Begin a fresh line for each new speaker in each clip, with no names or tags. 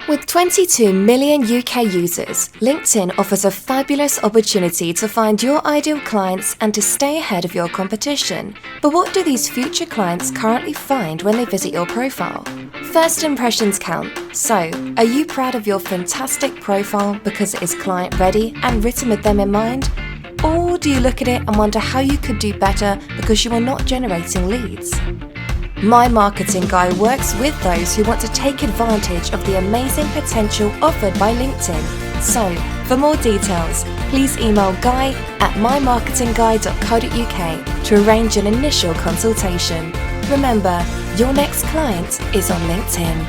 With 22 million UK users, LinkedIn offers a fabulous opportunity to find your ideal clients and to stay ahead of your competition. But what do these future clients currently find when they visit your profile? First impressions count. So, are you proud of your fantastic profile because it is client ready and written with them in mind? Or do you look at it and wonder how you could do better because you are not generating leads? My Marketing Guy works with those who want to take advantage of the amazing potential offered by LinkedIn. So, for more details, please email guy@mymarketingguy.co.uk to arrange an initial consultation. Remember, your next client is on LinkedIn.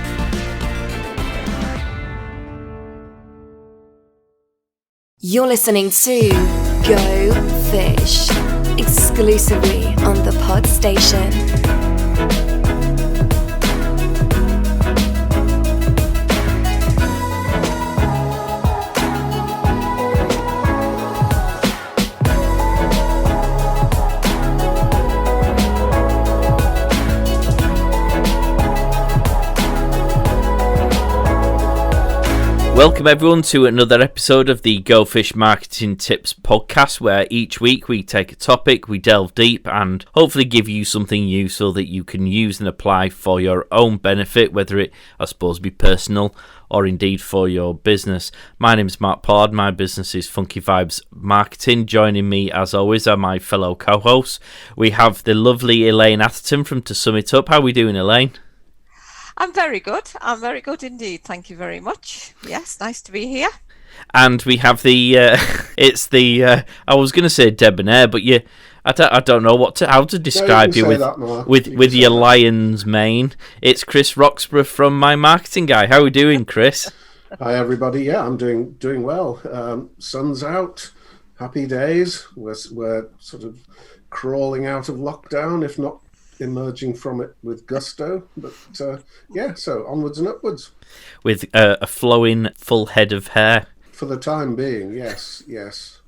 You're listening to Go Fish, exclusively on the Pod Station.
Welcome everyone to another episode of the Go Fish Marketing Tips podcast, where each week we take a topic, we delve deep and hopefully give you something useful that you can use and apply for your own benefit, whether it, I suppose, be personal or indeed for your business. My name is Mark Pollard, my business is Funky Vibes Marketing. Joining me as always are my fellow co-hosts. We have the lovely Elaine Atherton from To Sum It Up. How are we doing, Elaine?
I'm very good. I'm very good indeed. Thank you very much. Yes, nice to be here.
And we have the, I was going to say debonair, but I don't know how to describe you with your lion's mane. It's Chris Roxburgh from My Marketing Guy. How are we doing, Chris?
Hi, everybody. Yeah, I'm doing well. Sun's out. Happy days. We're sort of crawling out of lockdown, if not emerging from it with gusto, but so onwards and upwards
with a flowing full head of hair
for the time being. Yes.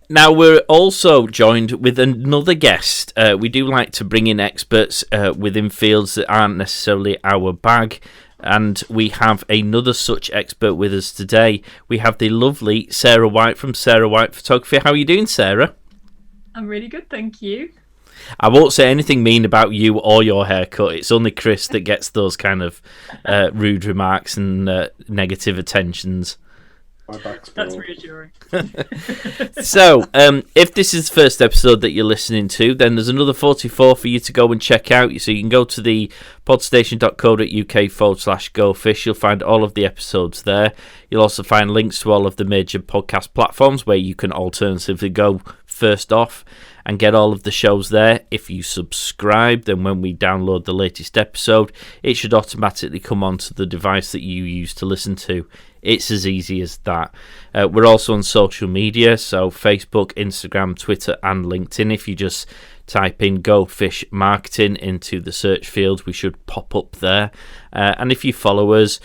Now we're also joined with another guest. We do like to bring in experts within fields that aren't necessarily our bag, and we have another such expert with us today. We have the lovely Sarah White from Sarah White Photography. How are you doing, Sarah?
I'm really good, thank you.
I won't say anything mean about you or your haircut. It's only Chris that gets those kind of rude remarks and negative attentions.
That's reassuring.
So, if this is the first episode that you're listening to, then there's another 44 for you to go and check out. So you can go to the podstation.co.uk/gofish. You'll find all of the episodes there. You'll also find links to all of the major podcast platforms where you can alternatively go first off and get all of the shows there. If you subscribe, then when we download the latest episode, it should automatically come onto the device that you use to listen to. It's as easy as that. We're also on social media, so Facebook, Instagram, Twitter and LinkedIn. If you just type in Go Fish Marketing into the search field, we should pop up there. And if you follow us,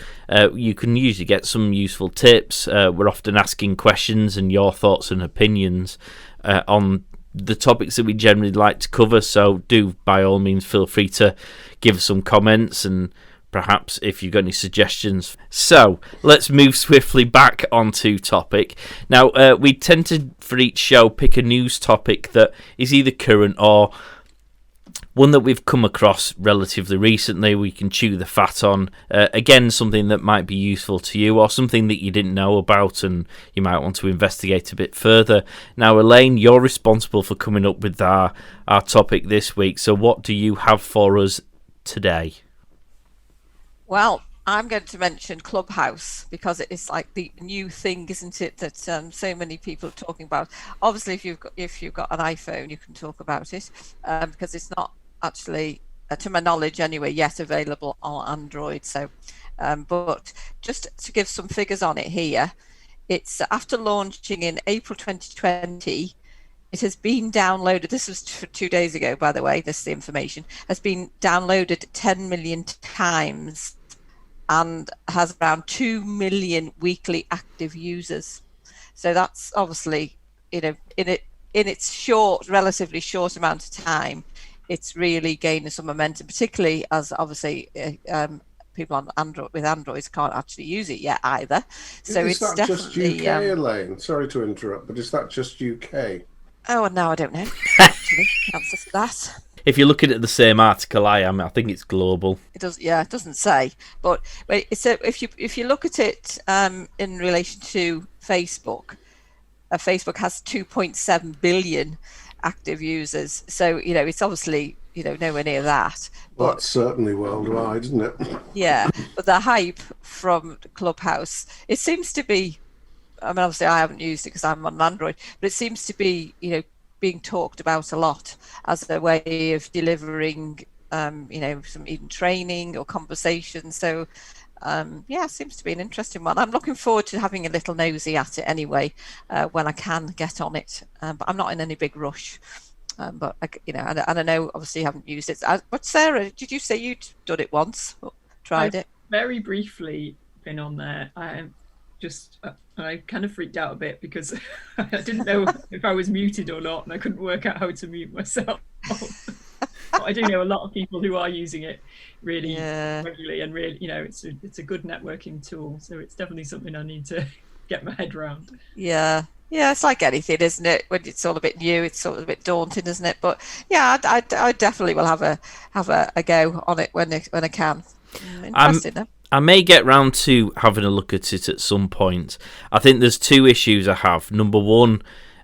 you can usually get some useful tips. We're often asking questions and your thoughts and opinions on the topics that we generally like to cover, so do by all means feel free to give us some comments and perhaps if you've got any suggestions. So let's move swiftly back onto topic. Now we tend to, for each show, pick a news topic that is either current or one that we've come across relatively recently. We can chew the fat on. Again, something that might be useful to you or something that you didn't know about and you might want to investigate a bit further. Now, Elaine, you're responsible for coming up with our topic this week. So what do you have for us today?
Well, I'm going to mention Clubhouse because it is like the new thing, isn't it, that so many people are talking about. Obviously, if you've got an iPhone, you can talk about it because it's not actually, to my knowledge anyway, yet available on Android. So, but just to give some figures on it here, it's after launching in April 2020. It has been downloaded. This was 2 days ago, by the way. This is the information has been downloaded 10 million times and has around 2 million weekly active users. So that's obviously, in its relatively short amount of time, it's really gaining some momentum, particularly as obviously people on Android with Androids can't actually use it yet either. So
is
it's
that just
definitely
UK, Elaine? Sorry to interrupt, but is that just UK?
Oh, and now I don't know. Actually, answer to that.
If you're looking at the same article I am, I think it's global.
It does, yeah. It doesn't say, but it's if you look at it in relation to Facebook, Facebook has 2.7 billion active users. So it's obviously nowhere near that.
Well, that's certainly worldwide, isn't it?
Yeah, but the hype from Clubhouse, it seems to be. I mean, obviously, I haven't used it because I'm on Android, but it seems to be being talked about a lot as a way of delivering, some even training or conversation. So, it seems to be an interesting one. I'm looking forward to having a little nosy at it anyway, when I can get on it. But I'm not in any big rush. But and I know obviously you haven't used it. But Sarah, did you say you'd done it once? Or tried it?
Very briefly been on there. I kind of freaked out a bit because I didn't know if I was muted or not, and I couldn't work out how to mute myself. But I do know a lot of people who are using it really regularly, and really, it's a good networking tool. So it's definitely something I need to get my head around.
Yeah, it's like anything, isn't it? When it's all a bit new, it's sort of a bit daunting, isn't it? But yeah, I definitely will have a go on it when I can. Interesting, though.
I may get round to having a look at it at some point. I think there's two issues I have. Number one,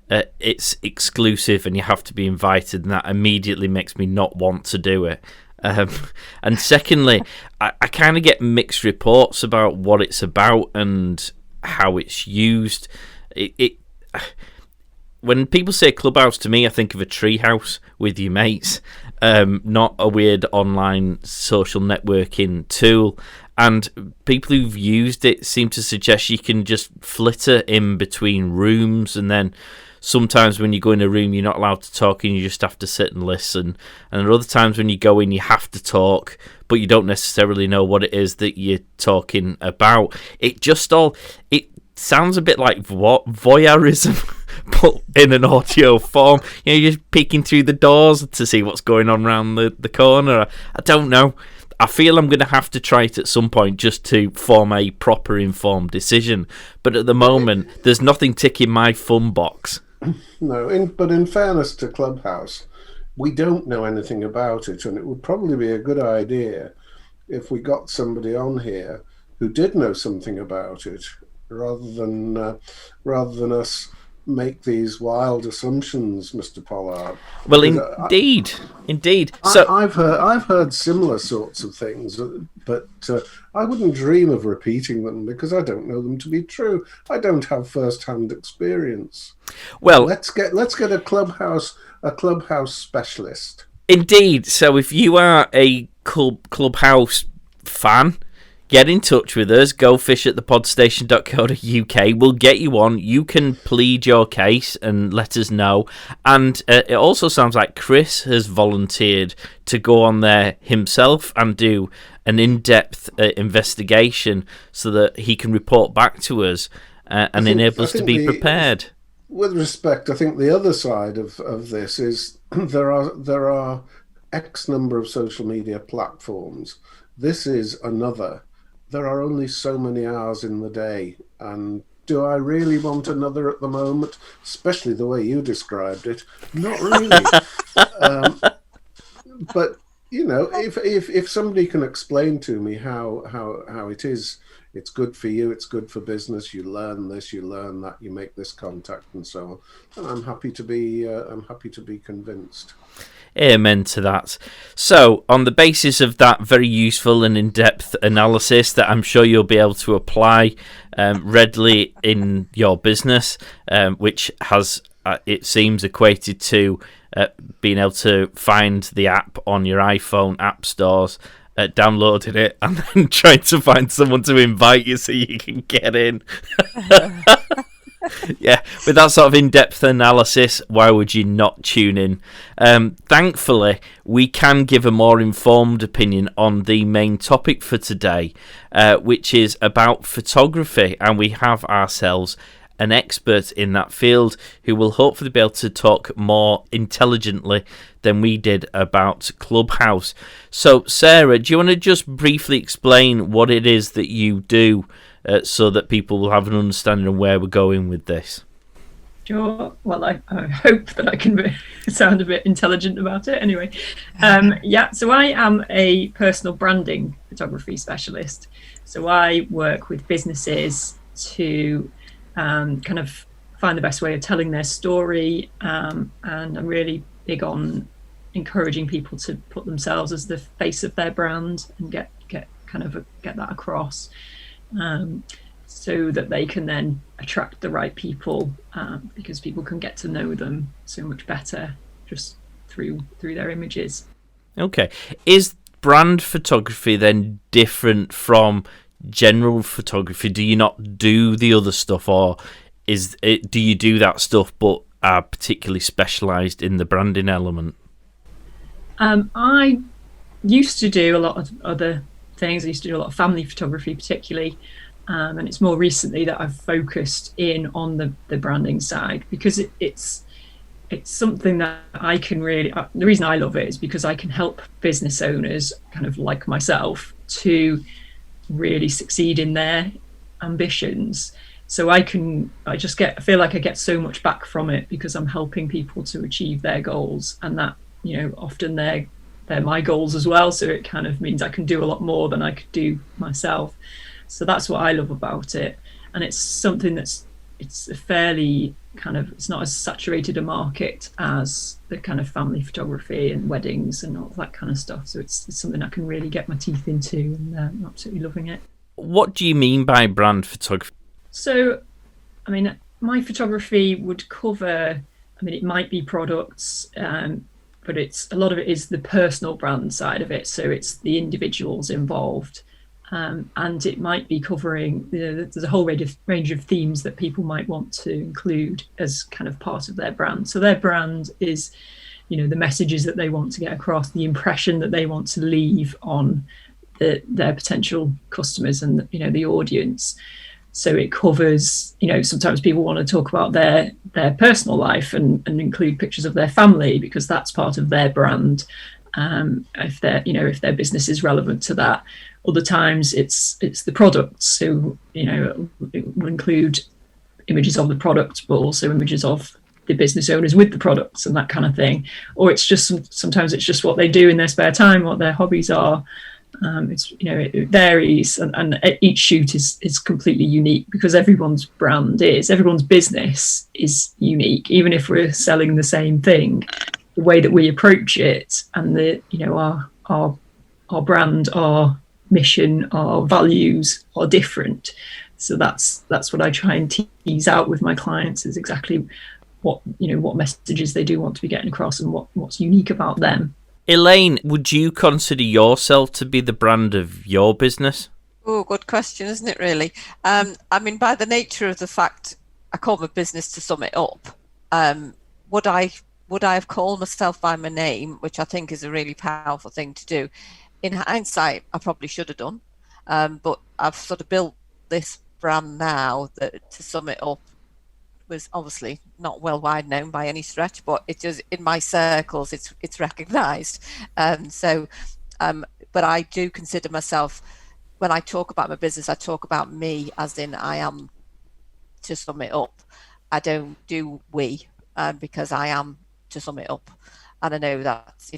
it's exclusive and you have to be invited, and that immediately makes me not want to do it. And secondly, I kind of get mixed reports about what it's about and how it's used. When people say Clubhouse, to me, I think of a treehouse with your mates, not a weird online social networking tool. And people who've used it seem to suggest you can just flitter in between rooms, and then sometimes when you go in a room, you're not allowed to talk and you just have to sit and listen. And there are other times when you go in, you have to talk, but you don't necessarily know what it is that you're talking about. It sounds a bit like voyeurism, but in an audio form. You're just peeking through the doors to see what's going on around the corner. I don't know. I feel I'm going to have to try it at some point just to form a proper informed decision. But at the moment, there's nothing ticking my fun box.
No, but in fairness to Clubhouse, we don't know anything about it, and it would probably be a good idea if we got somebody on here who did know something about it, rather than us make these wild assumptions, Mr. Pollard.
Well, indeed. So
I've heard similar sorts of things, but I wouldn't dream of repeating them because I don't know them to be true. I don't have first-hand experience.
Well,
let's get a Clubhouse specialist.
Indeed. So if you are a Clubhouse fan, get in touch with us. Go fish at thepodstation.co.uk. We'll get you on. You can plead your case and let us know. And it also sounds like Chris has volunteered to go on there himself and do an in-depth investigation so that he can report back to us and enable us to be prepared.
With respect, I think the other side of this is there are X number of social media platforms. This is another. There are only so many hours in the day, and do I really want another at the moment? Especially the way you described it. Not really. But if somebody can explain to me how it is, it's good for you, it's good for business. You learn this, you learn that, you make this contact, and so on. And I'm happy to be convinced.
Amen to that. So, on the basis of that very useful and in-depth analysis that I'm sure you'll be able to apply readily in your business, which has, it seems, equated to being able to find the app on your iPhone app stores, downloading it, and then trying to find someone to invite you so you can get in. Yeah, with that sort of in-depth analysis, why would you not tune in? Thankfully, we can give a more informed opinion on the main topic for today, which is about photography, and we have ourselves an expert in that field who will hopefully be able to talk more intelligently than we did about Clubhouse. So, Sarah, do you want to just briefly explain what it is that you do so that people will have an understanding of where we're going with this?
Sure. Well, I hope that I can sound a bit intelligent about it. Anyway, so I am a personal branding photography specialist. So I work with businesses to kind of find the best way of telling their story, and I'm really big on encouraging people to put themselves as the face of their brand and get that across. So that they can then attract the right people, because people can get to know them so much better just through their images.
Okay. Is brand photography then different from general photography? Do you not do the other stuff, or do you do that stuff but are particularly specialised in the branding element?
I used to do a lot of other things. I used to do a lot of family photography particularly. And it's more recently that I've focused in on the branding side, because it's something that I can really, the reason I love it is because I can help business owners kind of like myself to really succeed in their ambitions. So I feel like I get so much back from it because I'm helping people to achieve their goals, and that, often they're my goals as well. So it kind of means I can do a lot more than I could do myself. So that's what I love about it. And it's something it's a fairly it's not as saturated a market as the kind of family photography and weddings and all that kind of stuff. So it's something I can really get my teeth into, and I'm absolutely loving it. What
do you mean by brand photography?
So, my photography would cover, it might be products, but a lot of it is the personal brand side of it. So it's the individuals involved. And it might be covering, there's a whole range of themes that people might want to include as kind of part of their brand. So their brand is, the messages that they want to get across, the impression that they want to leave on their potential customers and, the audience. So it covers, sometimes people want to talk about their personal life and include pictures of their family because that's part of their brand. If their business is relevant to that. Other times it's the products, so it will include images of the product, but also images of the business owners with the products and that kind of thing. Or it's just sometimes it's just what they do in their spare time, what their hobbies are. It varies, and each shoot is completely unique because everyone's business is unique. Even if we're selling the same thing, the way that we approach it and our brand, our mission, our values are different. So that's what I try and tease out with my clients, is exactly what messages they do want to be getting across and what's unique about them.
Elaine, would you consider yourself to be the brand of your business?
Oh, good question, isn't it, really? By the nature of the fact I call my business To Sum It Up, would I have called myself by my name, which I think is a really powerful thing to do? In hindsight, I probably should have done, but I've sort of built this brand now that To Sum It Up was obviously not worldwide known by any stretch, but it is in my circles, it's recognised. But I do consider myself, when I talk about my business, I talk about me as in I am To Sum It Up. I don't do we, because I am To Sum It Up. And I know that's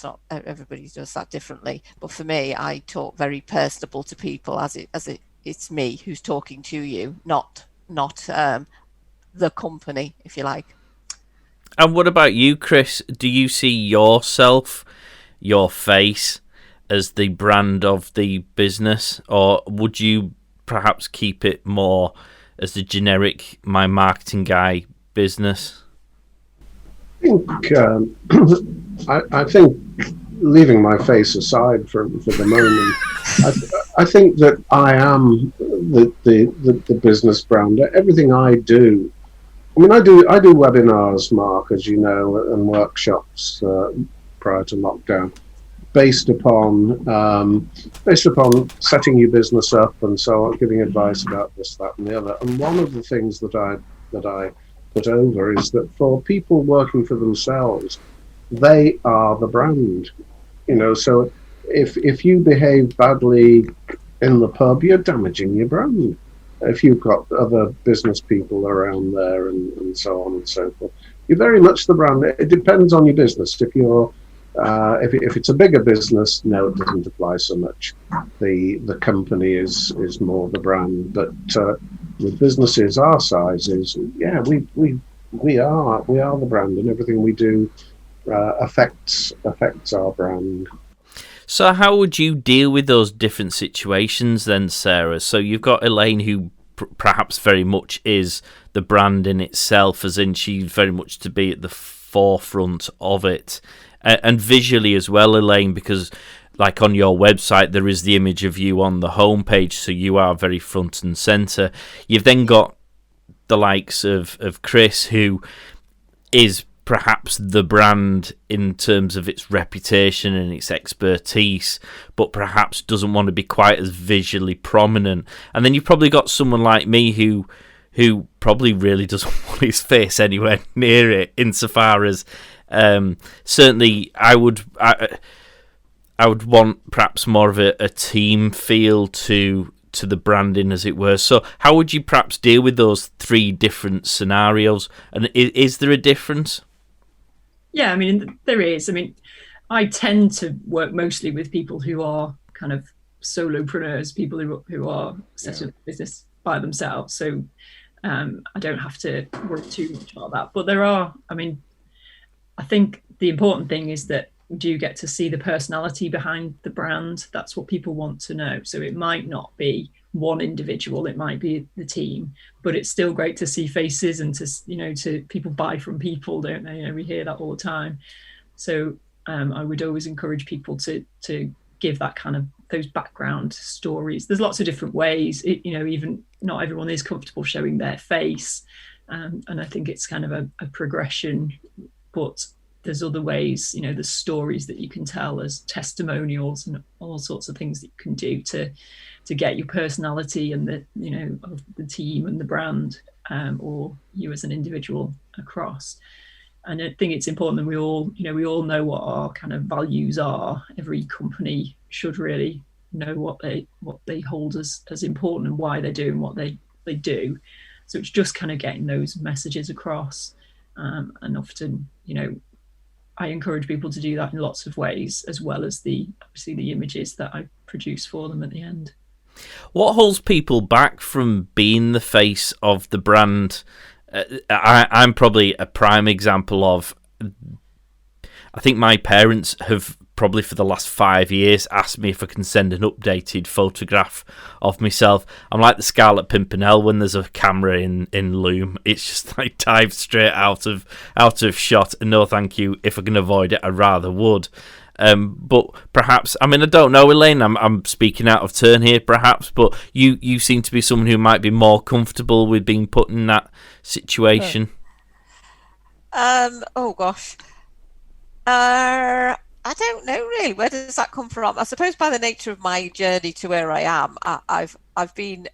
not, everybody does that differently. But for me, I talk very personable to people as it's me who's talking to you, not the company, if you like.
And what about you, Chris? Do you see yourself, your face, as the brand of the business, or would you perhaps keep it more as the generic my marketing guy business?
I think leaving my face aside for the moment, I think that I am the business brand. Everything I do, I do webinars, Mark, as you know, and workshops prior to lockdown. based upon setting your business up and so on, giving advice about this, that, and the other. And one of the things that I put over is that for people working for themselves, they are the brand. So if you behave badly in the pub, you're damaging your brand. If you've got other business people around there and so on and so forth, you're very much the brand. It depends on your business. If you're if it's a bigger business, no, it doesn't apply so much. The company is more the brand. But with businesses our sizes, yeah, we are the brand, and everything we do affects our brand.
So how would you deal with those different situations then, Sarah? So you've got Elaine, who perhaps very much is the brand in itself, as in she's very much to be at the forefront of it. And visually as well, Elaine, because like on your website, there is the image of you on the homepage, so you are very front and centre. You've then got the likes of Chris, who is perhaps the brand in terms of its reputation and its expertise, but perhaps doesn't want to be quite as visually prominent. And then you've probably got someone like me who probably really doesn't want his face anywhere near it, insofar as certainly I would want perhaps more of a team feel to the branding, as it were. So how would you perhaps deal with those three different scenarios? And is there a difference?
Yeah, I mean, there is. I mean, I tend to work mostly with people who are kind of solopreneurs, people who are setting up business by themselves. So I don't have to worry too much about that. But there are, I mean, I think the important thing is that we do get to see the personality behind the brand. That's what people want to know. So it might not be one individual, it might be the team, but it's still great to see faces and to people buy from people, don't they? We hear that all the time. So I would always encourage people to give that kind of those background stories. There's lots of different ways, even not everyone is comfortable showing their face. And I think it's kind of a progression, but there's other ways, the stories that you can tell as testimonials and all sorts of things that you can do to get your personality and of the team and the brand, or you as an individual across. And I think it's important that we all know what our kind of values are. Every company should really know what they hold as important and why they're doing what they do. So it's just kind of getting those messages across. And often, I encourage people to do that in lots of ways, as well as obviously the images that I produce for them at the end.
What holds people back from being the face of the brand? I'm probably a prime example of, I think my parents have probably for the last 5 years asked me if I can send an updated photograph of myself. I'm like the Scarlet Pimpernel when there's a camera in Loom. It's just like dives straight out of shot, and no thank you. If I can avoid it, I rather would. But perhaps, I mean, I don't know, Elaine, I'm speaking out of turn here perhaps, but you seem to be someone who might be more comfortable with being put in that situation.
Oh gosh. I don't know really. Where does that come from? I suppose by the nature of my journey to where I am, I've been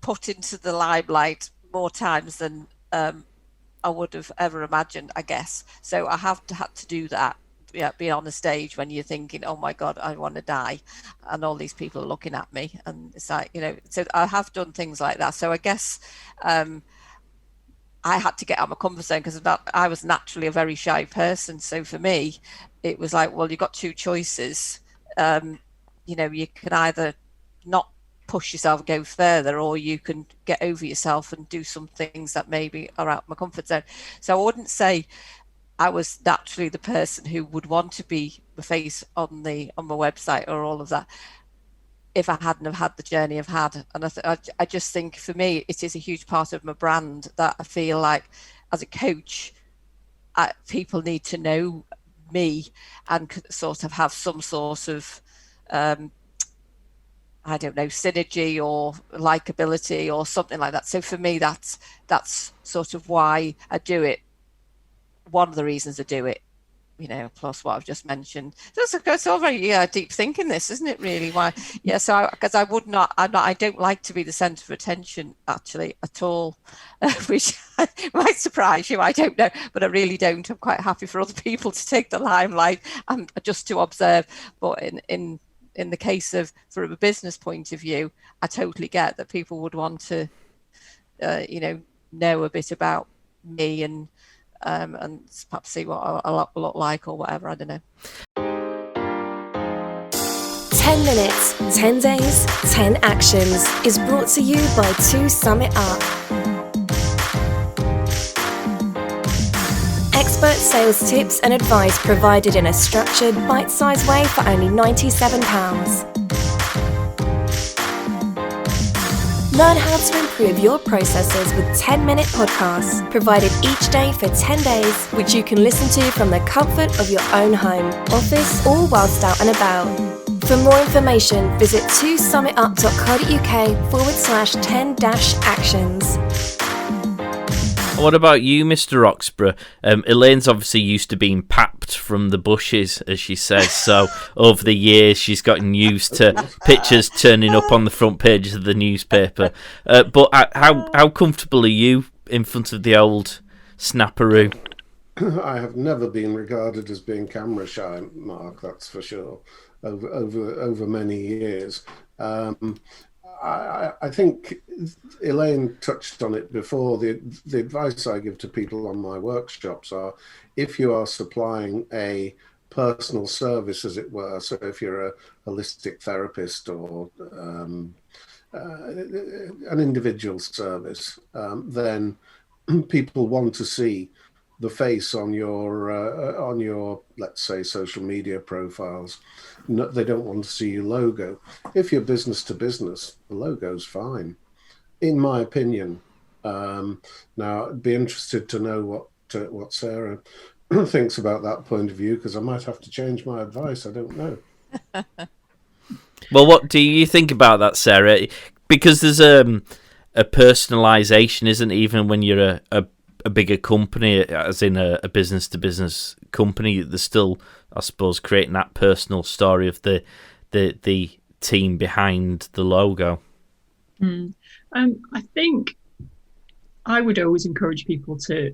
put into the limelight more times than I would have ever imagined, I guess. So I have had to do that. Yeah, being on the stage when you're thinking, oh my God, I want to die, and all these people are looking at me, and it's like, so I have done things like that. So I guess I had to get out of my comfort zone because I was naturally a very shy person. So for me, it was like, well, you've got two choices. You can either not push yourself and go further, or you can get over yourself and do some things that maybe are out of my comfort zone. So I wouldn't say I was naturally the person who would want to be the face on my website or all of that if I hadn't have had the journey I've had. And I just think for me, it is a huge part of my brand that I feel like as a coach, people need to know me and sort of have some sort of, I don't know, synergy or likability or something like that. So for me, that's sort of why I do it. One of the reasons I do it. plus what I've just mentioned. It's all very deep thinking, this, isn't it, really? Why? Yeah, so because I don't like to be the centre of attention, actually, at all, which might surprise you, I don't know, but I really don't. I'm quite happy for other people to take the limelight and just to observe. But in the case of, from a business point of view, I totally get that people would want to, know a bit about me and perhaps see what I look like or whatever, I don't know.
10 minutes, 10 days, 10 actions is brought to you by 2 Summit Up. Expert sales tips and advice provided in a structured, bite-sized way for only £97. Learn how to improve your processes with 10-minute podcasts, provided each day for 10 days, which you can listen to from the comfort of your own home, office, or whilst out and about. For more information, visit 2summitup.co.uk/10-actions.
What about you, Mr. Roxburgh? Elaine's obviously used to being papped from the bushes, as she says, so over the years she's gotten used to pictures turning up on the front pages of the newspaper. But how comfortable are you in front of the old snapperoo?
I have never been regarded as being camera shy, Mark, that's for sure, over many years. I think Elaine touched on it before. The advice I give to people on my workshops are, if you are supplying a personal service, as it were, so if you're a holistic therapist or an individual service, then people want to see the face on your let's say social media profiles. No, they don't want to see your logo. If you're business to business, the logo's fine, in my opinion. Now, I'd be interested to know what Sarah thinks about that point of view, because I might have to change my advice. I don't know.
Well, what do you think about that, Sarah? Because there's a personalization, isn't it? Even when you're a bigger company, as in a business-to-business company, there's still, I suppose, creating that personal story of the team behind the logo.
I think I would always encourage people to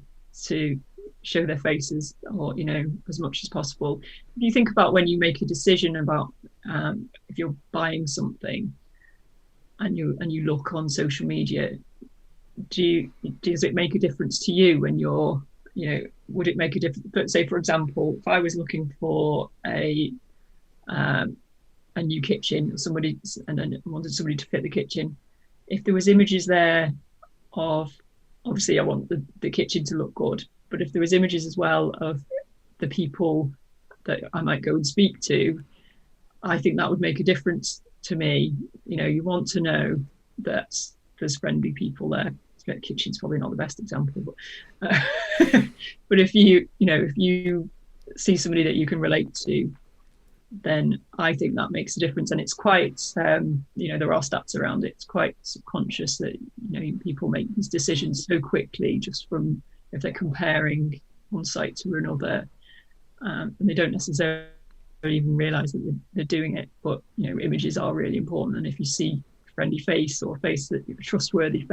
show their faces, or as much as possible. If you think about when you make a decision about if you're buying something and you look on social media, does it make a difference to you when you're, would it make a difference? But say, for example, if I was looking for a new kitchen, and then wanted somebody to fit the kitchen, if there was images there of, obviously I want the kitchen to look good, but if there was images as well of the people that I might go and speak to, I think that would make a difference to me. You want to know that there's friendly people there. The kitchen's probably not the best example, but but if you see somebody that you can relate to, then I think that makes a difference. And it's quite there are stats around it. It's quite subconscious that people make these decisions so quickly just from if they're comparing one site to another, and they don't necessarily even realize that they're doing it. But images are really important, and if you see a friendly face or a face that a trustworthy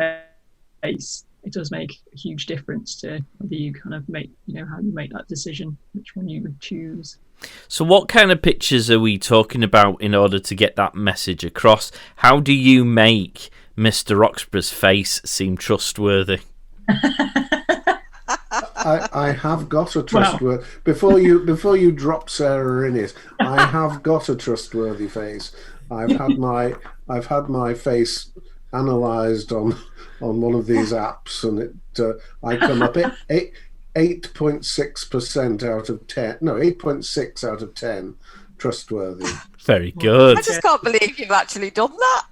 face, it does make a huge difference to whether you kind of make how you make that decision, which one you would choose.
So what kind of pictures are we talking about in order to get that message across? How do you make Mr. Roxburgh's face seem trustworthy?
I have got a trustworthy. Before you drop Sarah in it, I have got a trustworthy face. I've had my face analysed on one of these apps, and I come up 8.6% out of 10. No, 8.6 out of 10 trustworthy.
Very good.
I just can't believe you've actually done that.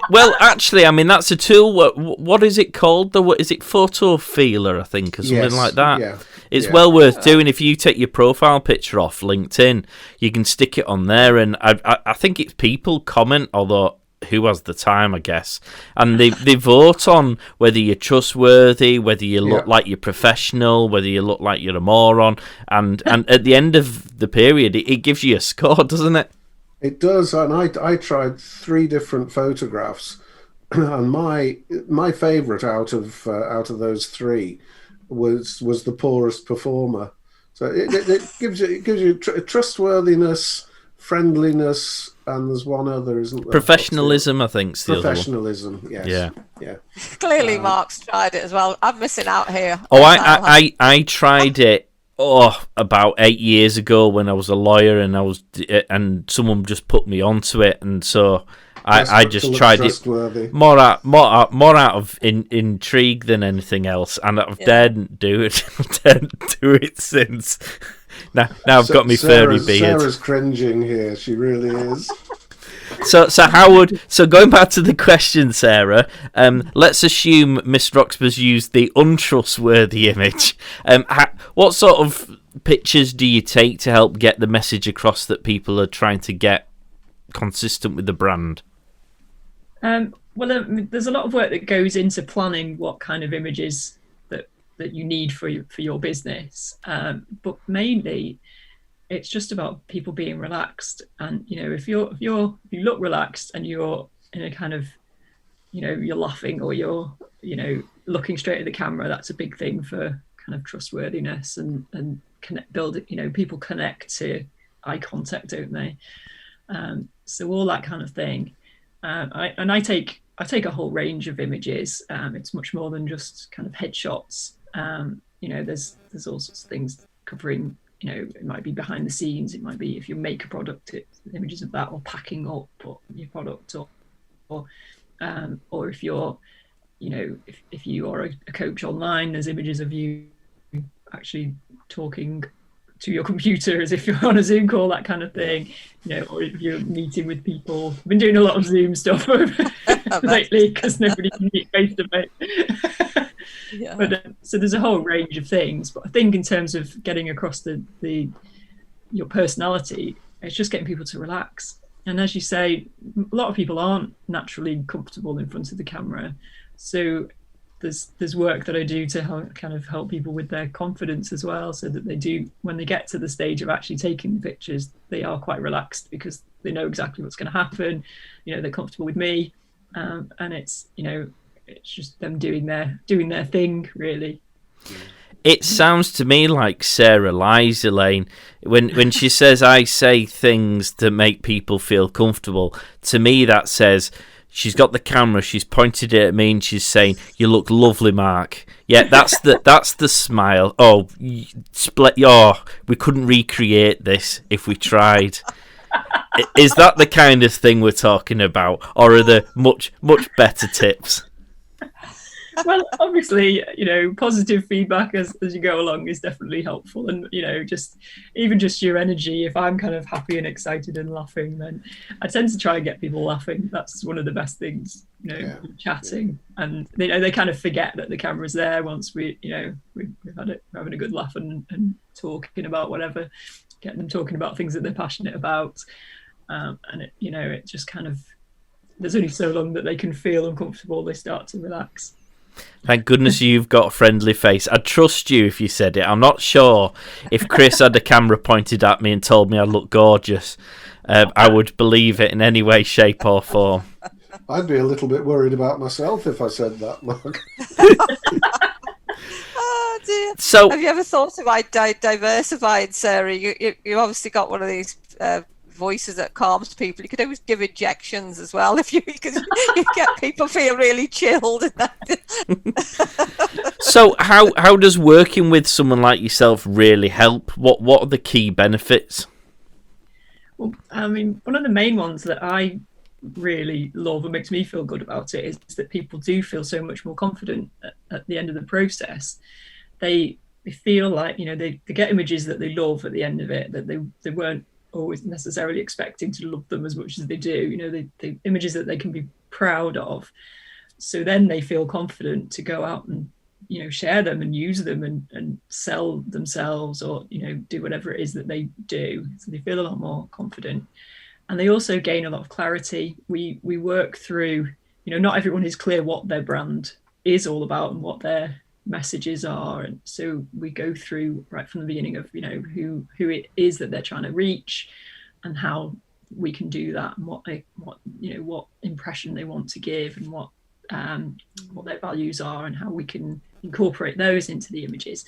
Well, actually, I mean, that's a tool. What is it called? Is it Photo Feeler, I think, or something like that?
Yeah.
It's well worth doing. If you take your profile picture off LinkedIn, you can stick it on there, and I think it's people comment, although who has the time, I guess. And they vote on whether you're trustworthy, whether you look like you're professional, whether you look like you're a moron. And at the end of the period, it gives you a score, doesn't it?
It does. And I tried 3 different photographs, and my favourite out of those 3 was the poorest performer. So it gives you trustworthiness, friendliness, and there's one other, isn't there?
Professionalism, I think.
Professionalism, yes. Yeah.
Clearly, Mark's tried it as well. I'm missing out here.
Oh, I tried it. About 8 years ago when I was a lawyer, and someone just put me onto it, and so I just tried it more out of intrigue than anything else, and I've dared do it. I've dared do it since. Now I've got me furry beard.
Sarah's cringing here. She really is.
So going back to the question, Sarah, let's assume Miss Roxburgh's used the untrustworthy image. What sort of pictures do you take to help get the message across that people are trying to get consistent with the brand?
There's a lot of work that goes into planning what kind of images that you need for your business, but mainly it's just about people being relaxed. And if you look relaxed and you're in a kind of you're laughing, or you're looking straight at the camera, that's a big thing for kind of trustworthiness and people connect to eye contact, don't they? So all that kind of thing. I take a whole range of images. It's much more than just kind of headshots. There's all sorts of things covering. It might be behind the scenes. It might be if you make a product, it's images of that, or packing up or your product, or if you're, if you are a coach online, there's images of you actually talking to your computer as if you're on a Zoom call, that kind of thing. Or if you're meeting with people. I've been doing a lot of Zoom stuff lately because nobody can meet face to face. Yeah. But so there's a whole range of things, but I think in terms of getting across your personality, it's just getting people to relax. And as you say, a lot of people aren't naturally comfortable in front of the camera, so there's work that I do to help people with their confidence as well, so that they do, when they get to the stage of actually taking the pictures, they are quite relaxed because they know exactly what's going to happen. They're comfortable with me, and it's it's just them doing their thing, really.
It sounds to me like Sarah lies, Elaine, when she says I say things to make people feel comfortable. To me, that says she's got the camera, she's pointed it at me, and she's saying, "You look lovely, Mark." Yeah, that's the smile. Oh, we couldn't recreate this if we tried. Is that the kind of thing we're talking about, or are there much better tips?
Well, obviously, positive feedback as you go along is definitely helpful, and just your energy. If I'm kind of happy and excited and laughing, then I tend to try and get people laughing. That's one of the best things, chatting, and they kind of forget that the camera's there once we've had it, we're having a good laugh and talking about whatever, getting them talking about things that they're passionate about, and it just kind of, there's only so long that they can feel uncomfortable, they start to relax.
Thank goodness you've got a friendly face. I'd trust you if you said it. I'm not sure if Chris had a camera pointed at me and told me I look gorgeous, I would believe it in any way, shape or form.
I'd be a little bit worried about myself if I said that, Mark.
Oh dear.
So,
have you ever thought about diversifying, Sarah? You obviously got one of these voices that calms people. You could always give injections as well if you get people feel really chilled.
So how does working with someone like yourself really help? What are the key benefits?
Well, I mean, one of the main ones that I really love and makes me feel good about it is that people do feel so much more confident at the end of the process. They feel like they get images that they love at the end of it, that they weren't always necessarily expecting to love them as much as they do. The images that they can be proud of. So then they feel confident to go out and share them and use them and sell themselves, or do whatever it is that they do. So they feel a lot more confident. And they also gain a lot of clarity. We work through, not everyone is clear what their brand is all about and what their messages are. And so we go through right from the beginning of, who it is that they're trying to reach and how we can do that, and what impression they want to give, and what their values are, and how we can incorporate those into the images.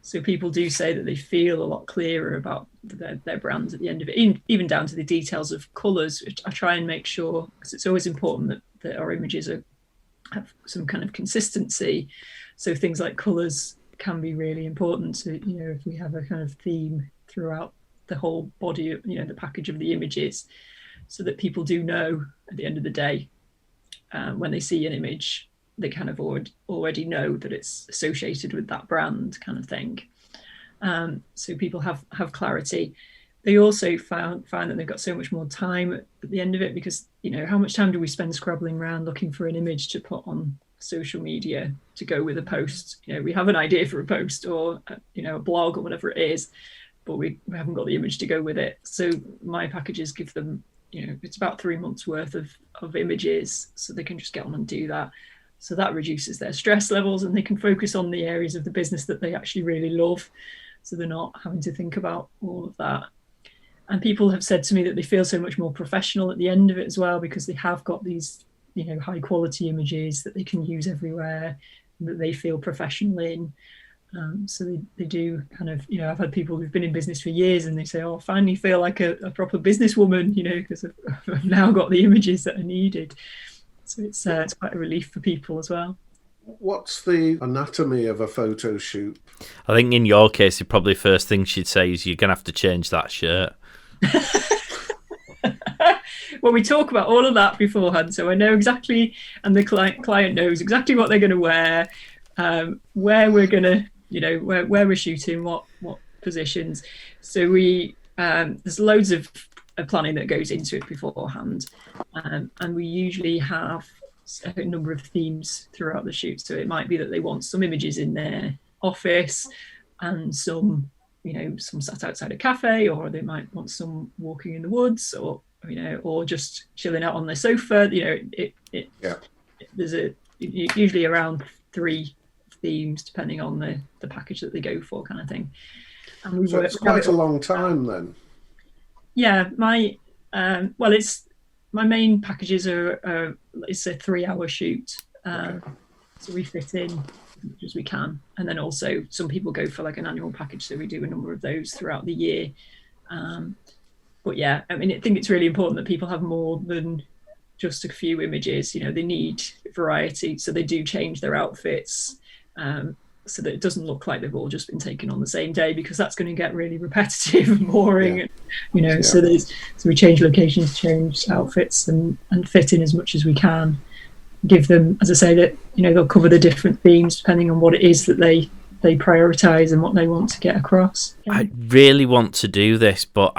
So people do say that they feel a lot clearer about their brands at the end of it, even down to the details of colours, which I try and make sure, because it's always important that our images have some kind of consistency. So things like colours can be really important. So, if we have a kind of theme throughout the whole body of, the package of the images, so that people do know at the end of the day, when they see an image, they kind of already know that it's associated with that brand kind of thing. So people have clarity. They also find that they've got so much more time at the end of it, because, how much time do we spend scrabbling around looking for an image to put on social media to go with a post? We have an idea for a post or, a blog or whatever it is, but we haven't got the image to go with it. So my packages give them, it's about 3 months worth of images, so they can just get on and do that. So that reduces their stress levels, and they can focus on the areas of the business that they actually really love. So they're not having to think about all of that. And people have said to me that they feel so much more professional at the end of it as well, because they have got these, high quality images that they can use everywhere, and that they feel professional in. So they do kind of, I've had people who've been in business for years, and they say, I finally feel like a proper businesswoman, because I've now got the images that are needed. So it's quite a relief for people as well.
What's the anatomy of a photo shoot?
I think in your case, the probably first thing she'd say is you're going to have to change that shirt.
Well, we talk about all of that beforehand, so I know exactly, and the client knows exactly what they're going to wear, where we're going to, where we're shooting, what positions. So there's loads of planning that goes into it beforehand, and we usually have a number of themes throughout the shoot. So it might be that they want some images in their office, and some sat outside a cafe, or they might want some walking in the woods, or just chilling out on their sofa. There's usually around 3 themes depending on the package that they go for, kind of thing. And
it's quite a long time then.
Yeah, my main packages are it's a 3-hour shoot, so we fit in as much as we can. And then also some people go for like an annual package, so we do a number of those throughout the year. But yeah, I think it's really important that people have more than just a few images. They need variety, so they do change their outfits, so that it doesn't look like they've all just been taken on the same day, because that's going to get really repetitive and boring.
Yeah.
So we change locations, change outfits, and fit in as much as we can. Give them, as I say, that they'll cover the different themes depending on what it is that they prioritize and what they want to get across.
I really want to do this, but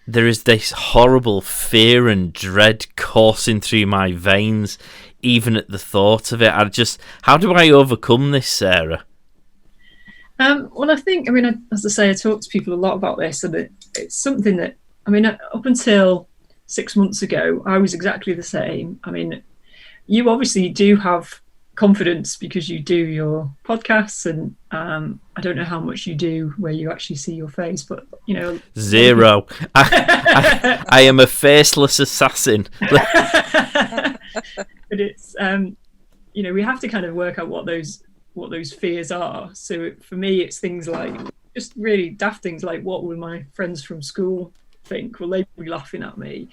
there is this horrible fear and dread coursing through my veins, even at the thought of it. How do I overcome this, Sarah?
Well, I think, as I say, I talk to people a lot about this, and it's something that, up until 6 months ago, I was exactly the same. You obviously do have confidence because you do your podcasts, and I don't know how much you do where you actually see your face, but
zero. I am a faceless assassin.
But it's we have to kind of work out what those fears are. So for me, it's things like just really daft things like, what will my friends from school think? Will they be laughing at me?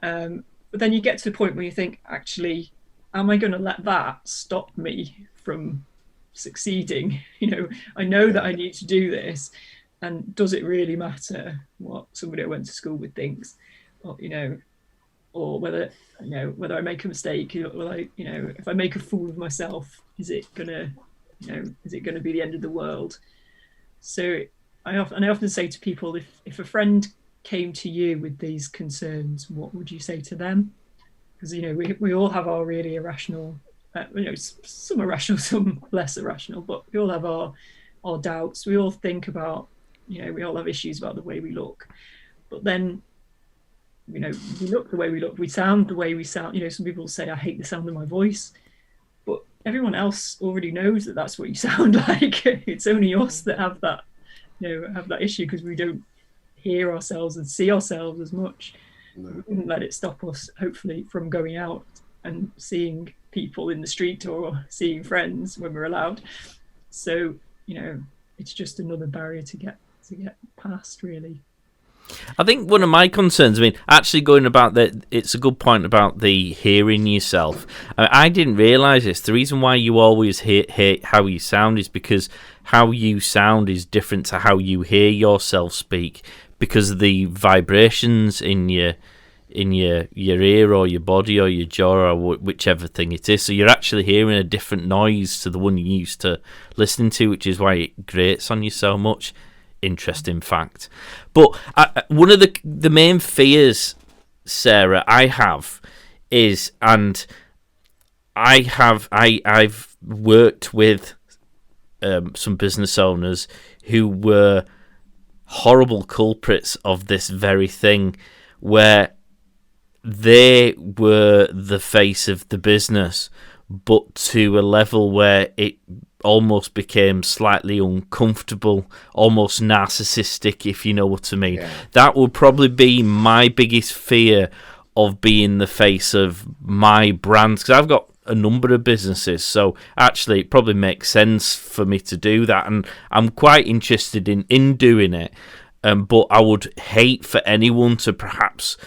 But then you get to the point where you think, actually, am I going to let that stop me from succeeding? I know that I need to do this, and does it really matter what somebody I went to school with thinks? Or whether I make a mistake, if I make a fool of myself, is it gonna be the end of the world? So I often say to people, if a friend came to you with these concerns, what would you say to them? Because we all have our really irrational, some irrational, some less irrational, but we all have our doubts. We all think about, we all have issues about the way we look. But then we look the way we look, we sound the way we sound. Some people say, I hate the sound of my voice, but everyone else already knows that that's what you sound like. It's only us that have that issue, because we don't hear ourselves and see ourselves as much. No. We wouldn't let it stop us, hopefully, from going out and seeing people in the street or seeing friends when we're allowed. So, it's just another barrier to get past, really.
I think one of my concerns, actually going about that, it's a good point about the hearing yourself. I didn't realise this. The reason why you always hear how you sound is because how you sound is different to how you hear yourself speak, because of the vibrations in your ear or your body or your jaw or whichever thing it is. So you're actually hearing a different noise to the one you used to listening to, which is why it grates on you so much. Interesting fact. But one of the main fears, Sarah, I have is, and I've worked with some business owners who were horrible culprits of this very thing, where they were the face of the business, but to a level where it almost became slightly uncomfortable, almost narcissistic, if you know what I mean. Yeah. That would probably be my biggest fear of being the face of my brand, because I've got a number of businesses, so actually it probably makes sense for me to do that, and I'm quite interested in doing it, but I would hate for anyone to perhaps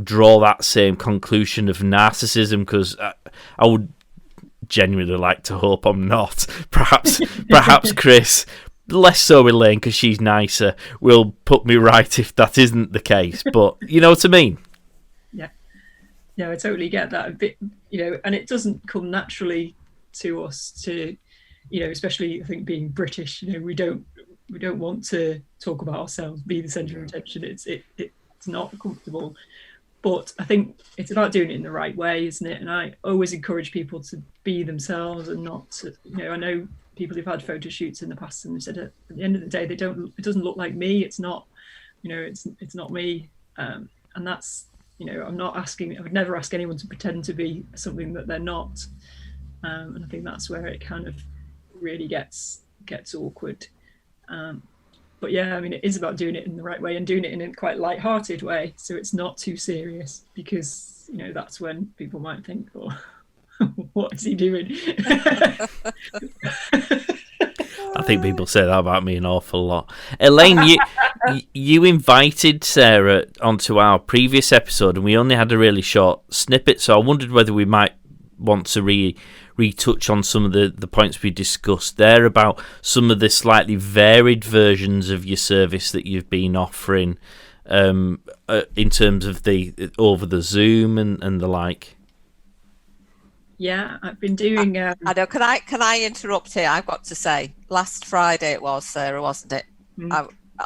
draw that same conclusion of narcissism, because I would genuinely like to hope I'm not. Perhaps Chris, less so Elaine, because she's nicer, will put me right if that isn't the case, but you know what I mean?
Yeah, I totally get that a bit, and it doesn't come naturally to us to, especially I think being British, we don't want to talk about ourselves, be the centre of attention. It's not comfortable, but I think it's about doing it in the right way, isn't it? And I always encourage people to be themselves and not to, I know people who've had photo shoots in the past and they said at the end of the day, it doesn't look like me. It's not, it's not me. And that's, I'm not asking, I would never ask anyone to pretend to be something that they're not. And I think that's where it kind of really gets awkward. But yeah, it is about doing it in the right way and doing it in a quite light-hearted way, so it's not too serious, because that's when people might think, oh, what is he doing?
I think people say that about me an awful lot. Elaine, you invited Sarah onto our previous episode, and we only had a really short snippet, so I wondered whether we might want to retouch on some of the points we discussed there about some of the slightly varied versions of your service that you've been offering in terms of the over the Zoom and the like.
Yeah, I've been doing.
I know. Can I interrupt here? I've got to say, last Friday it was, Sarah, wasn't it?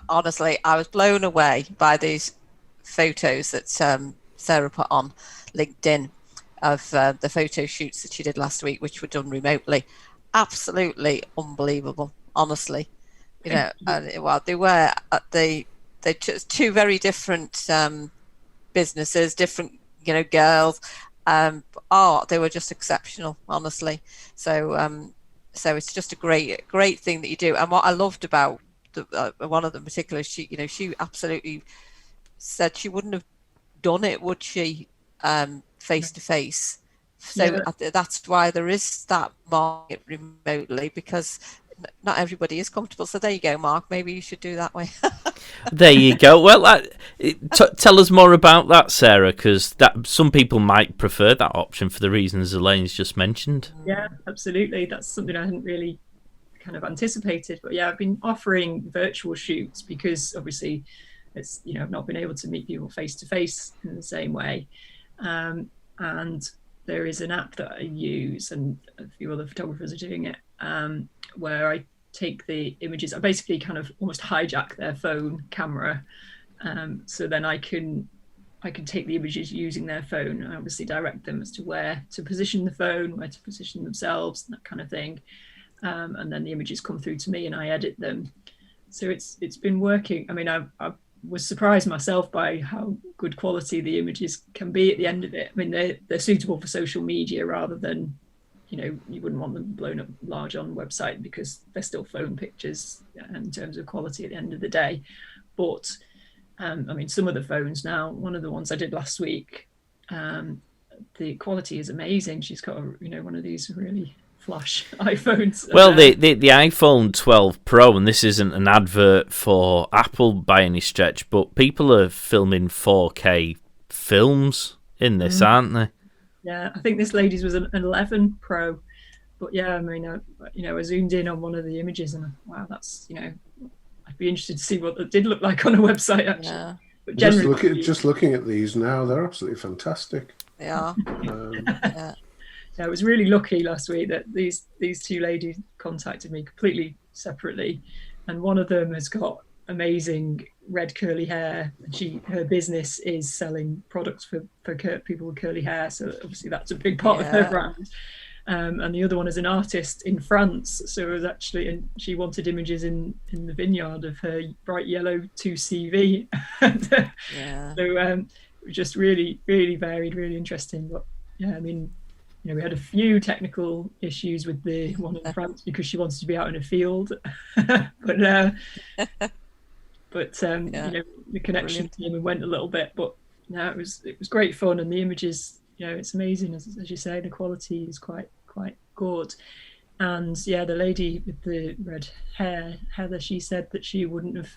Honestly, I was blown away by these photos that Sarah put on LinkedIn of the photo shoots that she did last week, which were done remotely. Absolutely unbelievable, honestly. Well, they were they just two very different businesses, different girls. They were just exceptional, honestly. So it's just a great thing that you do. And what I loved about one of them in particular, she absolutely said she wouldn't have done it, would she, face to face. So that's why there is that market remotely, because not everybody is comfortable. So there you go, Mark. Maybe you should do that way.
There you go. Well, tell us more about that, Sarah, because some people might prefer that option for the reasons Elaine's just mentioned.
Yeah, absolutely. That's something I hadn't really kind of anticipated. But yeah, I've been offering virtual shoots because obviously it's, I've not been able to meet people face to face in the same way. And there is an app that I use, and a few other photographers are doing it, where I take the images. I basically kind of almost hijack their phone camera, so then I can take the images using their phone and obviously direct them as to where to position the phone, where to position themselves, that kind of thing. And then the images come through to me and I edit them. So it's been working. I've was surprised myself by how good quality the images can be at the end of it. I mean, they're suitable for social media rather than, you wouldn't want them blown up large on the website because they're still phone pictures in terms of quality at the end of the day. But I mean, some of the phones now, one of the ones I did last week, the quality is amazing. She's got one of these really flash iPhones.
Well, the iPhone 12 Pro, and this isn't an advert for Apple by any stretch, but people are filming 4K films in this, aren't they?
Yeah, I think this lady's was an 11 Pro, but yeah, I mean, I zoomed in on one of the images and wow, that's I'd be interested to see what it did look like on a website actually. Yeah. But
just looking at these now, they're absolutely fantastic.
They are.
Yeah. I was really lucky last week that these two ladies contacted me completely separately, and one of them has got amazing red curly hair. Her business is selling products for people with curly hair, so obviously that's a big part of her brand. And the other one is an artist in France, so it was actually, and she wanted images in the vineyard of her bright yellow 2CV. So just really, really varied, really interesting. But yeah, I mean, we had a few technical issues with the one in France because she wanted to be out in a field, but the connection team went a little bit. But no, it was great fun, and the images, it's amazing. As you say, the quality is quite good. And yeah, the lady with the red hair, Heather, she said that she wouldn't have,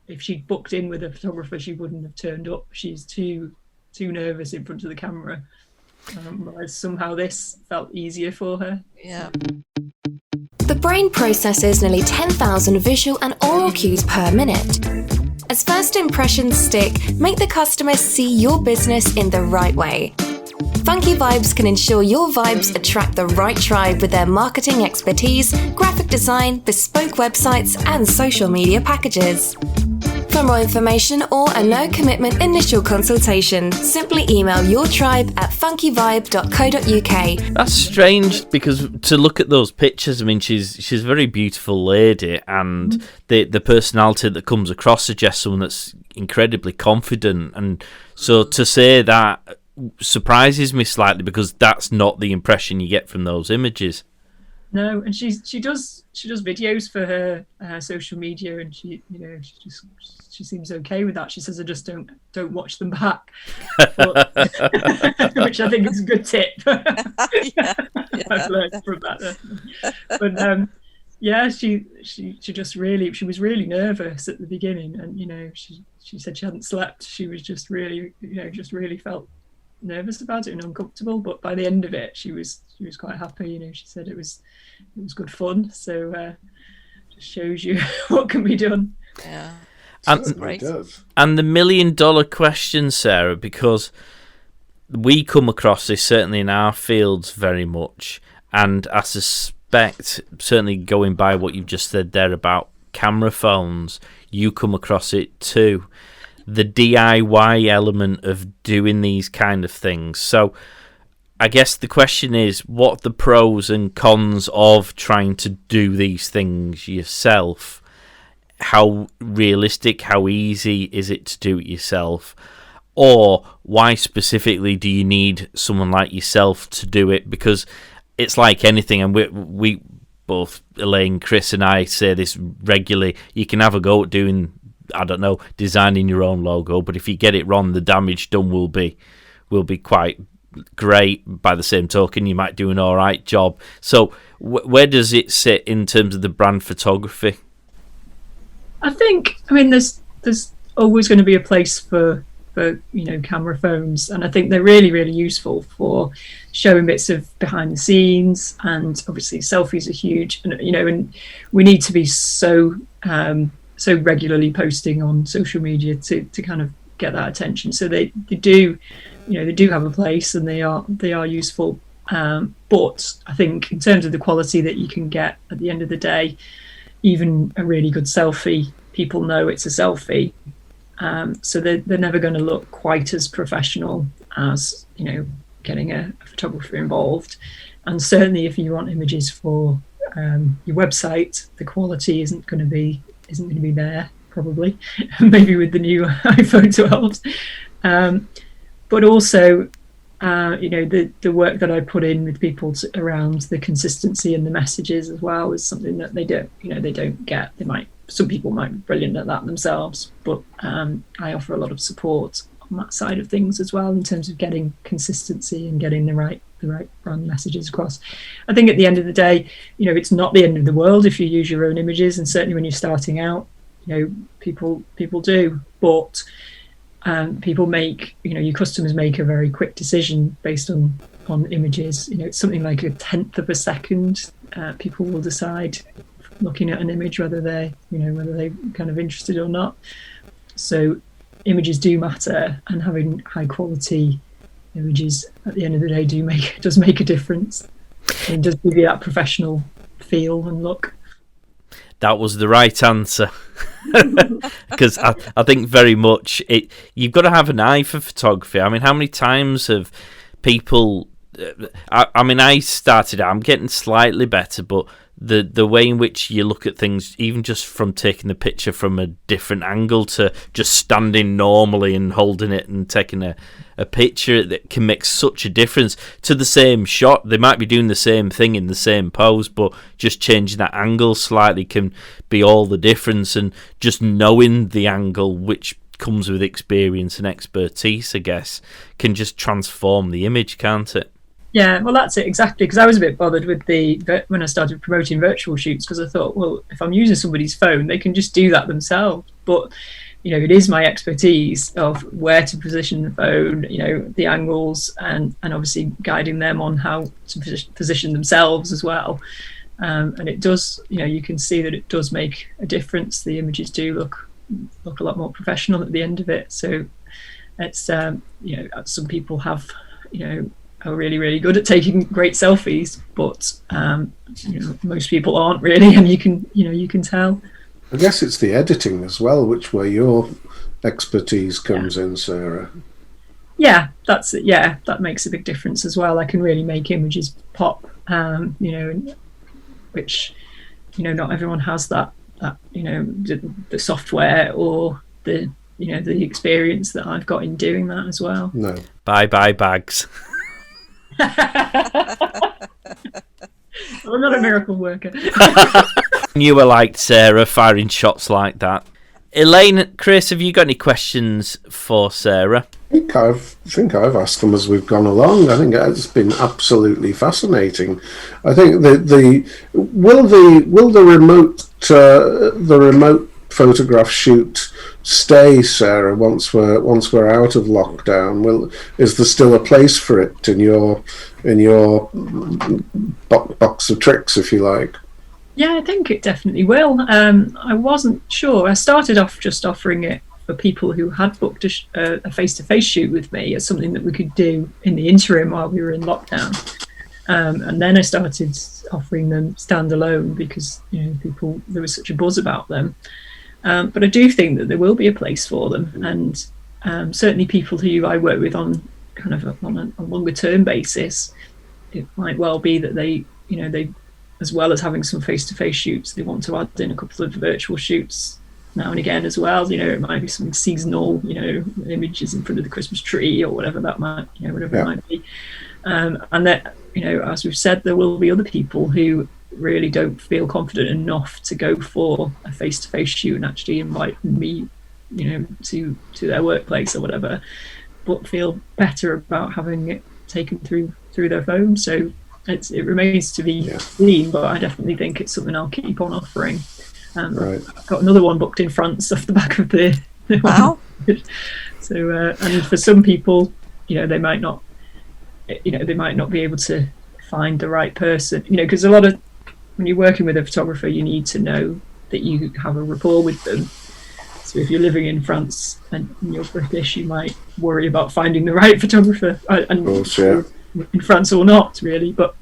if she'd booked in with a photographer, she wouldn't have turned up. She's too nervous in front of the camera. Whereas somehow this felt easier for her.
Yeah.
The brain processes nearly 10,000 visual and oral cues per minute. As first impressions stick, make the customer see your business in the right way. Funky Vibes can ensure your vibes attract the right tribe with their marketing expertise, graphic design, bespoke websites, and social media packages. For more information or a no-commitment initial consultation, simply email your tribe at funkyvibe.co.uk.
That's strange, because to look at those pictures, I mean, she's a very beautiful lady, and the personality that comes across suggests someone that's incredibly confident. And so to say that surprises me slightly, because that's not the impression you get from those images.
No, and she does videos for her social media, and she seems okay with that. She says, I just don't watch them back, which I think is a good tip. I've learned from that. But she was really nervous at the beginning, and she said she hadn't slept. She was just really felt nervous about it and uncomfortable, but by the end of it she was quite happy. She said it was good fun, so just shows you what can be done.
Yeah,
and
great.
And the $1 million question, Sarah, because we come across this certainly in our fields very much, and I suspect, certainly going by what you've just said there about camera phones, you come across it too. The DIY element of doing these kind of things. So I guess the question is, what are the pros and cons of trying to do these things yourself? How realistic, how easy is it to do it yourself? Or why specifically do you need someone like yourself to do it? Because it's like anything, and we both, Elaine, Chris and I say this regularly, you can have a go at doing, I don't know, designing your own logo, but if you get it wrong, the damage done will be quite great. By the same token, you might do an all right job. So where does it sit in terms of the brand photography?
I mean there's always going to be a place for camera phones, and I think they're really, really useful for showing bits of behind the scenes, and obviously selfies are huge, and and we need to be so regularly posting on social media to kind of get that attention. So they do have a place, and they are useful. But I think in terms of the quality that you can get at the end of the day, even a really good selfie, people know it's a selfie. So they're never going to look quite as professional as getting a photographer involved. And certainly if you want images for your website, the quality isn't going to be there probably, maybe with the new iPhone 12. But also, the work that I put in with people around the consistency and the messages as well is something that they don't get. Some people might be brilliant at that themselves, but I offer a lot of support on that side of things as well, in terms of getting consistency and getting the right brand messages across. I think at the end of the day, it's not the end of the world if you use your own images, and certainly when you're starting out, people do, but people make, your customers make a very quick decision based on images. It's something like 1/10 of a second. People will decide, looking at an image, whether they're kind of interested or not. So images do matter, and having high quality images at the end of the day does make a difference, and does give you that professional feel and look.
That was the right answer. Because I think very much you've got to have an eye for photography. I mean, how many times have people I started out, I'm getting slightly better, but the way in which you look at things, even just from taking the picture from a different angle to just standing normally and holding it and taking a picture, that can make such a difference to the same shot. They might be doing the same thing in the same pose, but just changing that angle slightly can be all the difference. And just knowing the angle, which comes with experience and expertise, I guess, can just transform the image, can't it?
Yeah, well, that's it, exactly. Because I was a bit bothered with when I started promoting virtual shoots, because I thought, well, if I'm using somebody's phone, they can just do that themselves. But it is my expertise of where to position the phone, the angles, and obviously guiding them on how to position themselves as well. And it does, you can see that it does make a difference. The images do look a lot more professional at the end of it. So it's some people have are really, really good at taking great selfies, but most people aren't really, and you can tell.
I guess it's the editing as well, which where your expertise comes in, Sarah.
Yeah, that's it. Yeah, that makes a big difference as well. I can really make images pop, which not everyone has that the software or the the experience that I've got in doing that as well.
No.
Bye bags.
I'm not a miracle worker.
You were like Sarah, firing shots like that. Elaine, Chris, have you got any questions for Sarah?
I think I've asked them as we've gone along. I think it's been absolutely fascinating. I think will the remote photograph shoot stay, Sarah, once we're out of lockdown? Is there still a place for it in your box of tricks, if you like?
Yeah, I think it definitely will. I wasn't sure. I started off just offering it for people who had booked a face-to-face shoot with me as something that we could do in the interim while we were in lockdown. And then I started offering them standalone because there was such a buzz about them. But I do think that there will be a place for them, and certainly people who I work with on kind of on a longer term basis, it might well be that they as well as having some face-to-face shoots, they want to add in a couple of virtual shoots now and again as well. It might be something seasonal, images in front of the Christmas tree or whatever that might, whatever it might be. And that, as we've said, there will be other people who really don't feel confident enough to go for a face-to-face shoot and actually invite me, to their workplace or whatever, but feel better about having it taken through their phone. So it remains to be seen, but I definitely think it's something I'll keep on offering.
Right.
I've got another one booked in France off the back of the
Wow.
So and for some people, they might not be able to find the right person, because a lot of when you're working with a photographer, you need to know that you have a rapport with them. So if you're living in France and you're British, you might worry about finding the right photographer, and in France or not really. But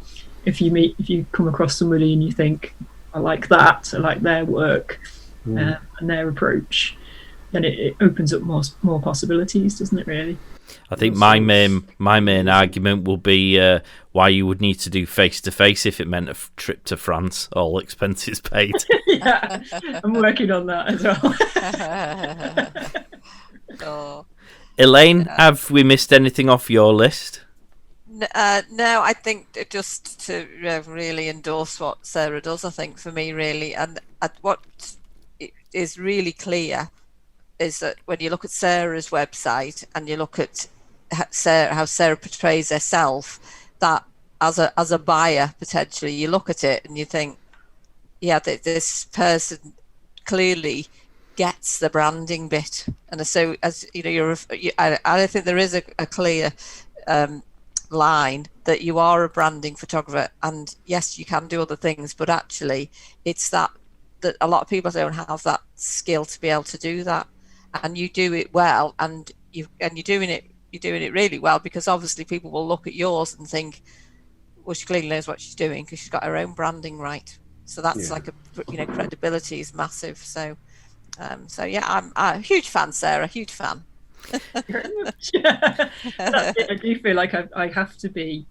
if you come across somebody and you think, I like that, I like their work and their approach, then it opens up more possibilities, doesn't it, really?
I think my main argument will be why you would need to do face-to-face if it meant a trip to France, all expenses paid.
Yeah, I'm working on that as well.
Oh.
Elaine, have we missed anything off your list?
No, I think just to really endorse what Sarah does, I think for me really, and what is really clear is that when you look at Sarah's website and you look at how Sarah portrays herself, that as a buyer potentially, you look at it and you think, yeah, this person clearly gets the branding bit, and so as you know, I think there is a clear line that you are a branding photographer, and yes, you can do other things, but actually, it's that a lot of people don't have that skill to be able to do that, and you do it well, and you're doing it really well, because obviously people will look at yours and think, well, she clearly knows what she's doing because she's got her own branding right. So that's like credibility is massive. So yeah, I'm a huge fan, Sarah, huge fan.
Yeah. I do feel like I have to be,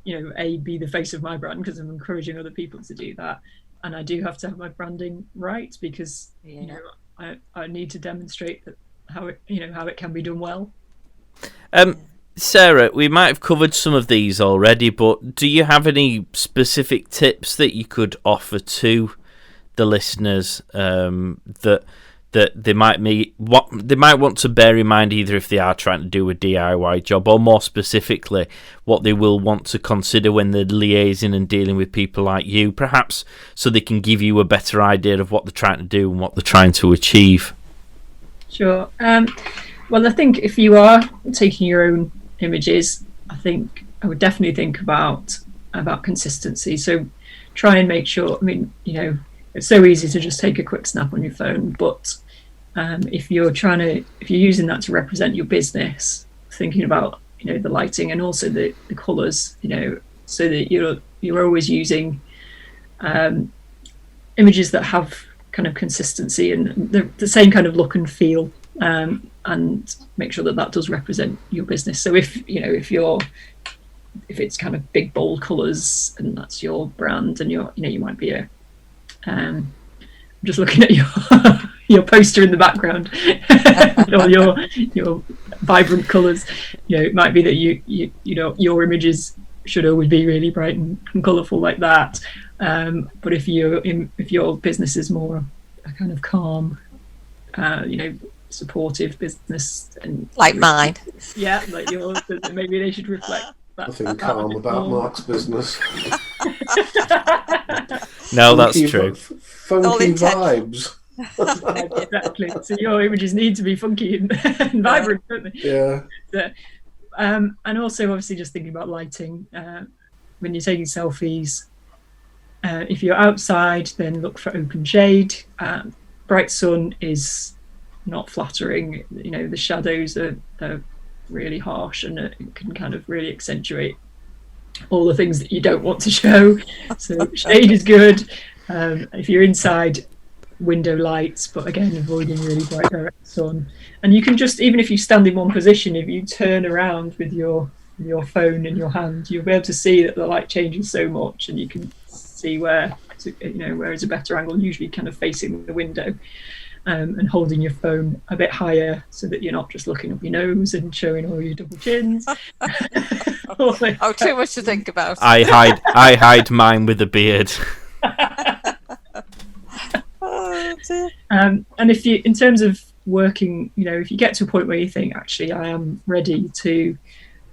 be the face of my brand, because I'm encouraging other people to do that, and I do have to have my branding right, because I need to demonstrate that how it can be done well.
Sarah, we might have covered some of these already, but do you have any specific tips that you could offer to the listeners that they might want to bear in mind, either if they are trying to do a DIY job, or more specifically what they will want to consider when they're liaising and dealing with people like you, perhaps so they can give you a better idea of what they're trying to do and what they're trying to achieve?
Sure. Well, I think if you are taking your own images, I think I would definitely think about consistency. So try and make sure, it's so easy to just take a quick snap on your phone, but if you're using that to represent your business, thinking about the lighting and also the colours, so that you're always using images that have kind of consistency and the same kind of look and feel, and make sure that does represent your business. So if it's kind of big bold colours and that's your brand, and you might be I'm just looking at your poster in the background, or your vibrant colours. It might be that your images should always be really bright and colourful like that. But if your business is more a kind of calm, supportive business, and
like mine,
like yours, maybe they should reflect that.
Nothing calm about Mark's business.
No, that's true.
Funky vibes.
Exactly. So your images need to be funky and vibrant, don't they?
Yeah.
And also, obviously, just thinking about lighting. When you're taking selfies, if you're outside, then look for open shade. Bright sun is not flattering. The shadows are really harsh, and it can kind of really accentuate all the things that you don't want to show. So shade is good. If you're inside, window lights, but again, avoiding really bright direct sun. And you can just, even if you stand in one position, if you turn around with your phone in your hand, you'll be able to see that the light changes so much, and you can see where is a better angle, usually kind of facing the window, and holding your phone a bit higher so that you're not just looking up your nose and showing all your double chins.
Too much to think about.
I hide mine with a beard.
And if you, in terms of working, if you get to a point where you think, actually, I am ready to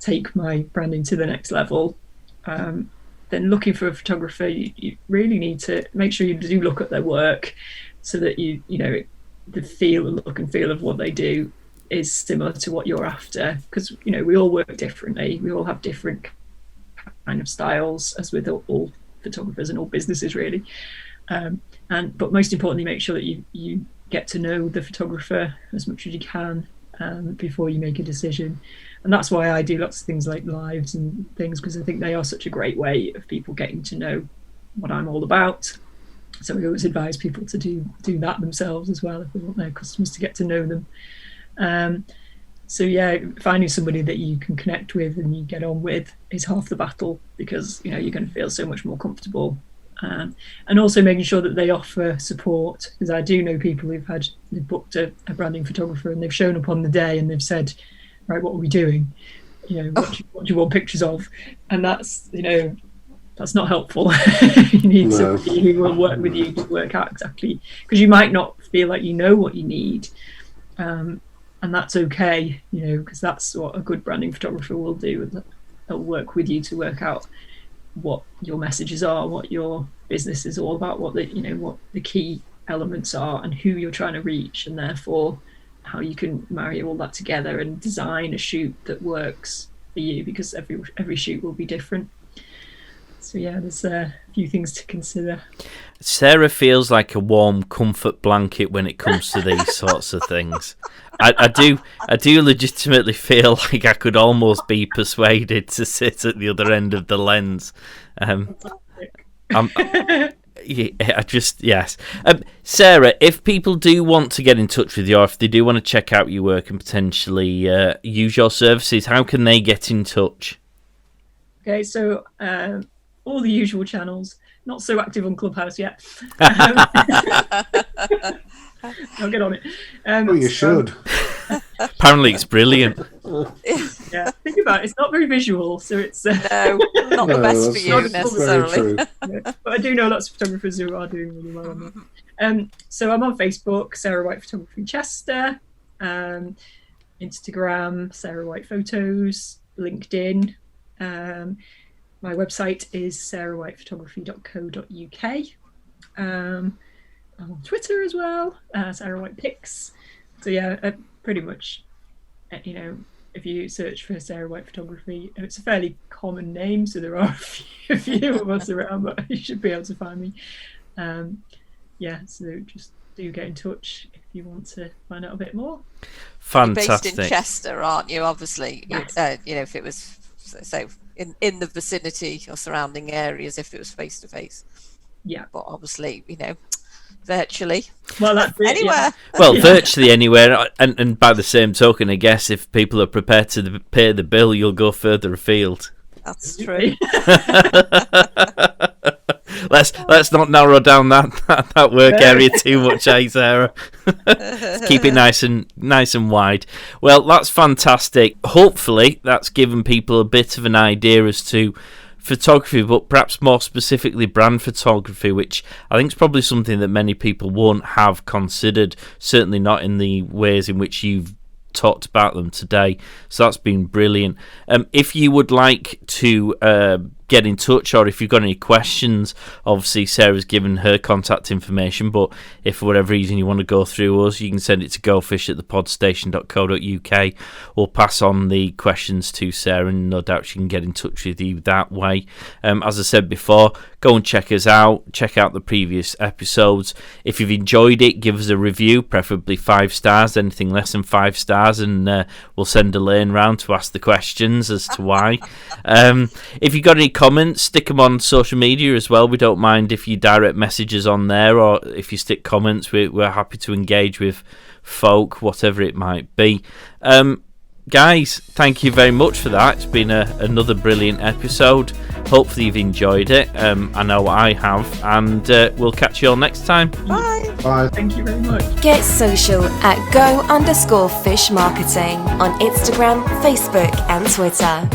take my branding to the next level, then looking for a photographer, you really need to make sure you do look at their work, so that the look and feel of what they do is similar to what you're after, because we all work differently, we all have different kind of styles, as with all photographers and all businesses really, but most importantly, make sure that you get to know the photographer as much as you can before you make a decision. And that's why I do lots of things like lives and things, because I think they are such a great way of people getting to know what I'm all about. So we always advise people to do that themselves as well, if they want their customers to get to know them. So yeah, finding somebody that you can connect with and you get on with is half the battle, because you're going to feel so much more comfortable. And also making sure that they offer support, because I do know people they've booked a branding photographer and they've shown up on the day and they've said, right, what are we doing? What do you want pictures of? And that's that's not helpful. You need somebody who will work with you to work out exactly, because you might not feel like you know what you need, and that's okay, because that's what a good branding photographer will do. They'll work with you to work out what your messages are, what your business is all about, what the key elements are, and who you're trying to reach, and therefore how you can marry all that together and design a shoot that works for you, because every shoot will be different. So yeah, there's a few things to consider.
Sarah feels like a warm comfort blanket when it comes to these sorts of things. I do legitimately feel like I could almost be persuaded to sit at the other end of the lens. Yes. Sarah, if people do want to get in touch with you, or if they do want to check out your work and potentially use your services, how can they get in touch?
Okay, so all the usual channels. Not so active on Clubhouse yet. I'll get on it.
You should.
Apparently it's brilliant.
Yeah, think about it. It's not very visual, so it's
no, not the best for you necessarily.
But I do know lots of photographers who are doing really well on that. So I'm on Facebook, Sarah White Photography Chester, Instagram, Sarah White Photos, LinkedIn. My website is sarahwhitephotography.co.uk. I'm on Twitter as well, Sarah White Pics. So yeah, pretty much, if you search for Sarah White Photography, it's a fairly common name, so there are a few of us around, but you should be able to find me. So just do get in touch if you want to find out a bit more.
Fantastic.
You're based in Chester, aren't you? Obviously,
yes.
If it was so in the vicinity or surrounding areas, if it was face to face.
Yeah.
But obviously, virtually.
Well, that's it,
anywhere.
Yeah.
Well, virtually anywhere, and by the same token, I guess if people are prepared to pay the bill, you'll go further afield.
That's true.
Let's not narrow down that work area too much, Sarah. Keep it nice and wide. Well, that's fantastic. Hopefully, that's given people a bit of an idea as to photography, but perhaps more specifically brand photography, which I think is probably something that many people won't have considered, certainly not in the ways in which you've talked about them today. So that's been brilliant. If you would like to get in touch, or if you've got any questions, obviously Sarah's given her contact information, but if for whatever reason you want to go through us, you can send it to gofish@thepodstation.co.uk. We'll pass on the questions to Sarah, and no doubt she can get in touch with you that way. As I said before, go and check us out, check out the previous episodes. If you've enjoyed it, give us a review, preferably 5 stars. Anything less than 5 stars, and we'll send Elaine round to ask the questions as to why. If you've got any comments, stick them on social media as well. We don't mind if you direct messages on there, or if you stick comments. We're happy to engage with folk, whatever it might be. Guys, thank you very much for that. It's been another brilliant episode. Hopefully you've enjoyed it. I know I have, and we'll catch you all next time.
Bye.
Bye.
Thank you very much.
Get social at go_fish marketing on Instagram, Facebook, and Twitter.